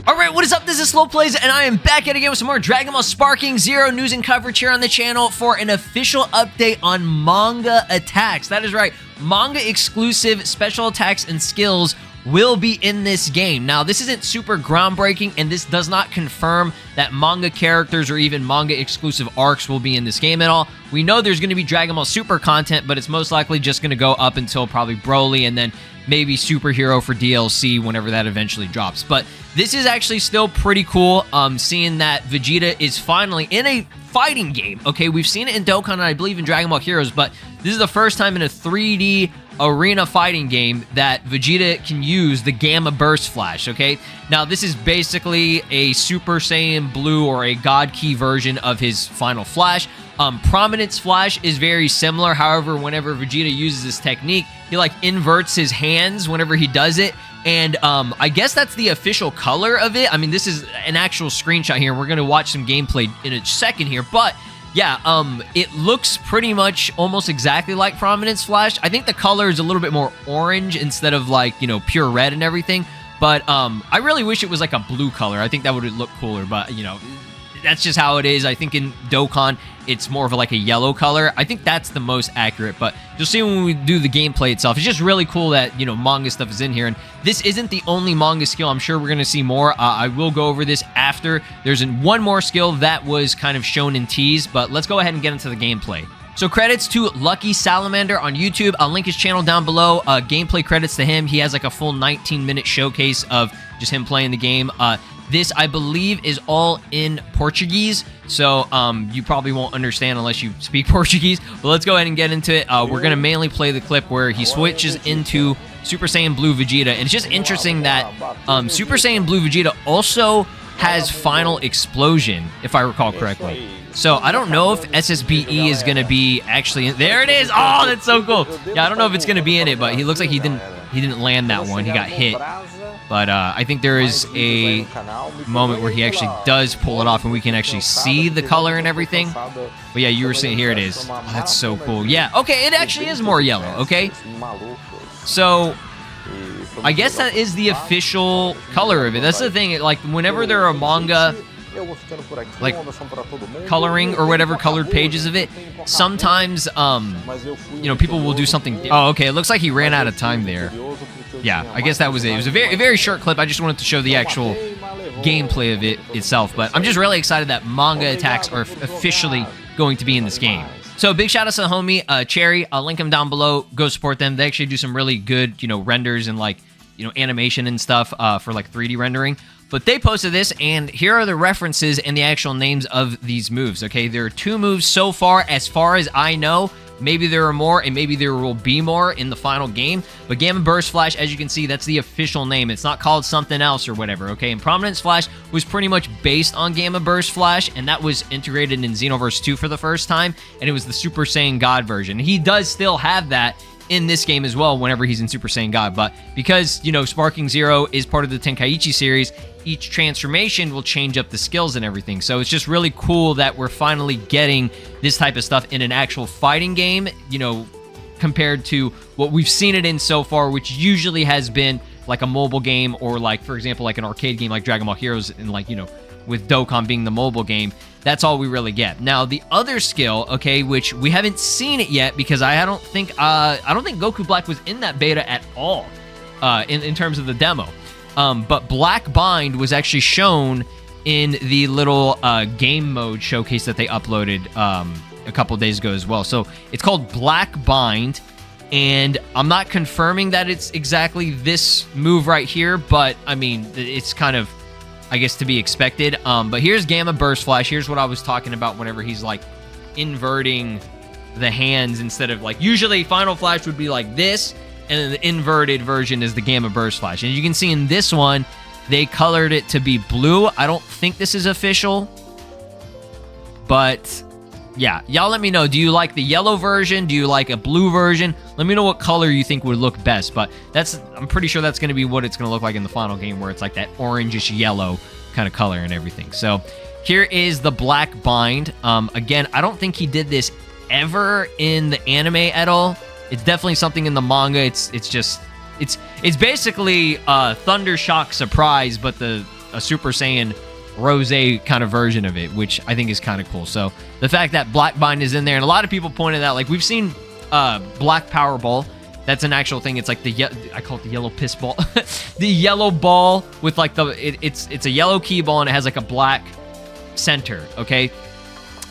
Alright, what is up? This is SLOplays, and I am back at it again with some more Dragon Ball Sparking Zero news and coverage here on the channel for an official update on manga attacks. That is right, manga exclusive special attacks and skills will be in this game. Now, this isn't super groundbreaking, and this does not confirm that manga characters or even manga exclusive arcs will be in this game at all. We know there's going to be Dragon Ball Super content, but it's most likely just going to go up until probably Broly, and then maybe Superhero for DLC whenever that eventually drops. But this is actually still pretty cool, seeing that Vegeta is finally in a fighting game. Okay, we've seen it in Dokkan and I believe in Dragon Ball Heroes, but this is the first time in a 3D arena fighting game that Vegeta can use the Gamma Burst Flash, okay? Now, this is basically a Super Saiyan Blue or a God Key version of his final Flash. Prominence Flash is very similar. However, whenever Vegeta uses this technique, he like inverts his hands whenever he does it. And I guess that's the official color of it. I mean, this is an actual screenshot here. We're going to watch some gameplay in a second here. But yeah, it looks pretty much almost exactly like Prominence Flash. I think the color is a little bit more orange instead of like, you know, pure red and everything. But I really wish it was like a blue color. I think that would look cooler. But, you know, that's just how it is. I think in Dokkan, it's more of like a yellow color. I think that's the most accurate, but you'll see when we do the gameplay itself. It's just really cool that, you know, manga stuff is in here, and this isn't the only manga skill. I'm sure we're going to see more. I will go over this after. There's one more skill that was kind of shown in tease, but let's go ahead and get into the gameplay. So credits to Lucky Salamander on YouTube. I'll link his channel down below. Gameplay credits to him. He has like a full 19-minute showcase of just him playing the game. This, I believe, is all in Portuguese, so you probably won't understand unless you speak Portuguese. But let's go ahead and get into it. We're going to mainly play the clip where he switches into Super Saiyan Blue Vegeta. And it's just interesting that Super Saiyan Blue Vegeta also has Final Explosion, if I recall correctly. So I don't know if SSBE is going to be actually in. There it is! Oh, that's so cool! Yeah, I don't know if it's going to be in it, but he looks like he didn't land that one. He got hit. But I think there is a moment where he actually does pull it off, and we can actually see the color and everything. But yeah, you were saying, here it is. Oh, that's so cool. Yeah, okay, it actually is more yellow, okay? So, I guess that is the official color of it. That's the thing, like, whenever there are manga, like, coloring or whatever, colored pages of it, sometimes, you know, people will do something. Oh, okay, it looks like he ran out of time there. Yeah, I guess that was it. It was a very short clip. I just wanted to show the actual gameplay of it itself. But I'm just really excited that manga attacks are officially going to be in this game. So big shout out to the homie Cherry. I'll link him down below. Go support them. They actually do some really good, you know, renders and like, you know, animation and stuff for like 3D rendering. But they posted this, and here are the references and the actual names of these moves, okay? There are 2 moves so far as I know. Maybe there are more, and maybe there will be more in the final game. But Gamma Burst Flash, as you can see, that's the official name. It's not called something else or whatever, okay? And Prominence Flash was pretty much based on Gamma Burst Flash, and that was integrated in Xenoverse 2 for the first time, and it was the Super Saiyan God version. He does still have that in this game as well whenever he's in Super Saiyan God, but because, you know, Sparking Zero is part of the Tenkaichi series, each transformation will change up the skills and everything. So it's just really cool that we're finally getting this type of stuff in an actual fighting game, you know, compared to what we've seen it in so far, which usually has been like a mobile game or like, for example, like an arcade game like Dragon Ball Heroes, and like, you know, with Dokkan being the mobile game. That's all we really get. Now, the other skill, okay, which we haven't seen it yet because I don't think Goku Black was in that beta at all in terms of the demo. But Black Bind was actually shown in the little game mode showcase that they uploaded a couple days ago as well. So it's called Black Bind, and I'm not confirming that it's exactly this move right here, but I mean, it's kind of, I guess, to be expected. But here's Gamma Burst Flash. Here's what I was talking about whenever he's like inverting the hands instead of like, usually Final Flash would be like this, and then the inverted version is the Gamma Burst Flash. And you can see in this one, they colored it to be blue. I don't think this is official, but yeah, y'all let me know. Do you like the yellow version? Do you like a blue version? Let me know what color you think would look best, but I'm pretty sure that's going to be what it's going to look like in the final game, where it's like that orangish yellow kind of color and everything. So here is the Black Bind. Again, I don't think he did this ever in the anime at all. It's definitely something in the manga. It's just it's basically Thunder Shock Surprise, but a Super Saiyan Rose kind of version of it, which I think is kind of cool. So the fact that Black Bind is in there, and a lot of people pointed out, like we've seen Black Power Ball. That's an actual thing. It's like I call it the yellow piss ball. The yellow ball with like it's a yellow key ball and it has like a black center. Okay,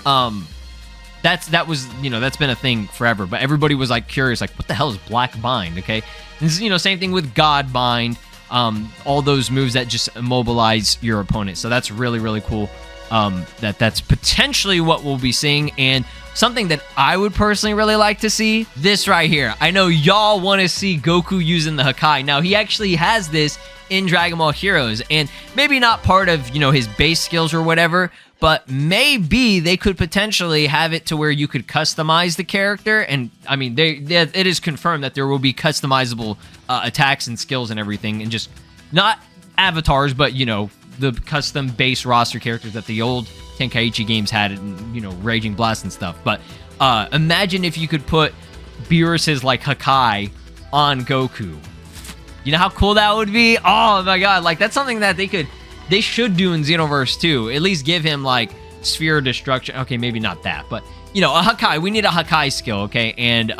that was that's been a thing forever. But everybody was like curious, like what the hell is Black Bind? Okay, and this is, same thing with God Bind. All those moves that just immobilize your opponent. So that's really, really cool. That's potentially what we'll be seeing. And something that I would personally really like to see, this right here. I know y'all want to see Goku using the Hakai. Now, he actually has this in Dragon Ball Heroes, and maybe not part of, his base skills or whatever, but maybe they could potentially have it to where you could customize the character. And I mean, it is confirmed that there will be customizable attacks and skills and everything, and just not avatars, but the custom base roster characters that the old Tenkaichi games had, and Raging Blast and stuff. But imagine if you could put Beerus's like Hakai on Goku. You know how cool that would be? Oh my god, like that's something that they should do in Xenoverse 2. At least give him like Sphere of Destruction. Okay, maybe not that, but a Hakai. We need a Hakai skill, okay? And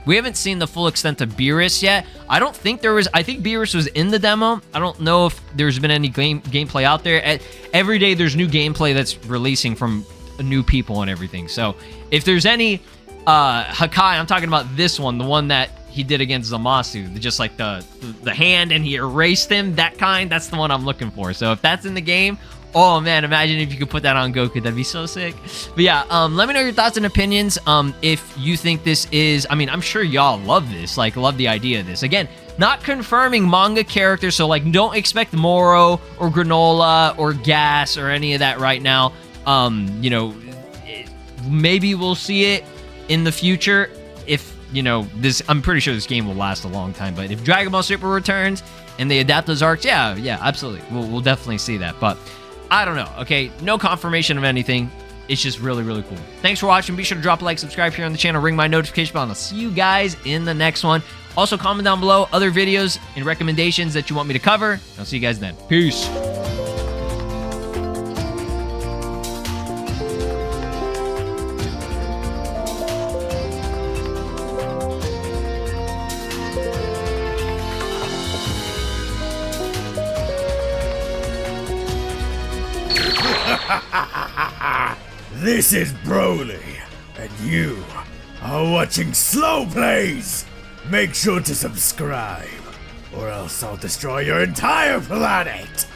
we haven't seen the full extent of Beerus yet. I don't think there was. I think Beerus was in the demo. I don't know if there's been any gameplay out there. Every day there's new gameplay that's releasing from new people and everything. So if there's any Hakai, I'm talking about this one, the one that he did against Zamasu, just like the hand and he erased him, that kind. That's the one I'm looking for. So if that's in the game, oh man, imagine if you could put that on Goku. That'd be so sick. But yeah, let me know your thoughts and opinions. If you think this is, I mean, I'm sure y'all love this, like love the idea of this. Again, not confirming manga characters, so like don't expect Moro or Granola or Gas or any of that right now. Maybe we'll see it in the future if, this, I'm pretty sure this game will last a long time, but if Dragon Ball Super returns and they adapt those arcs, yeah, absolutely. We'll definitely see that, but I don't know, okay? No confirmation of anything. It's just really, really cool. Thanks for watching. Be sure to drop a like, subscribe here on the channel, ring my notification bell, and I'll see you guys in the next one. Also, comment down below other videos and recommendations that you want me to cover. I'll see you guys then. Peace. This is Broly, and you are watching SLOplays. Make sure to subscribe, or else I'll destroy your entire planet.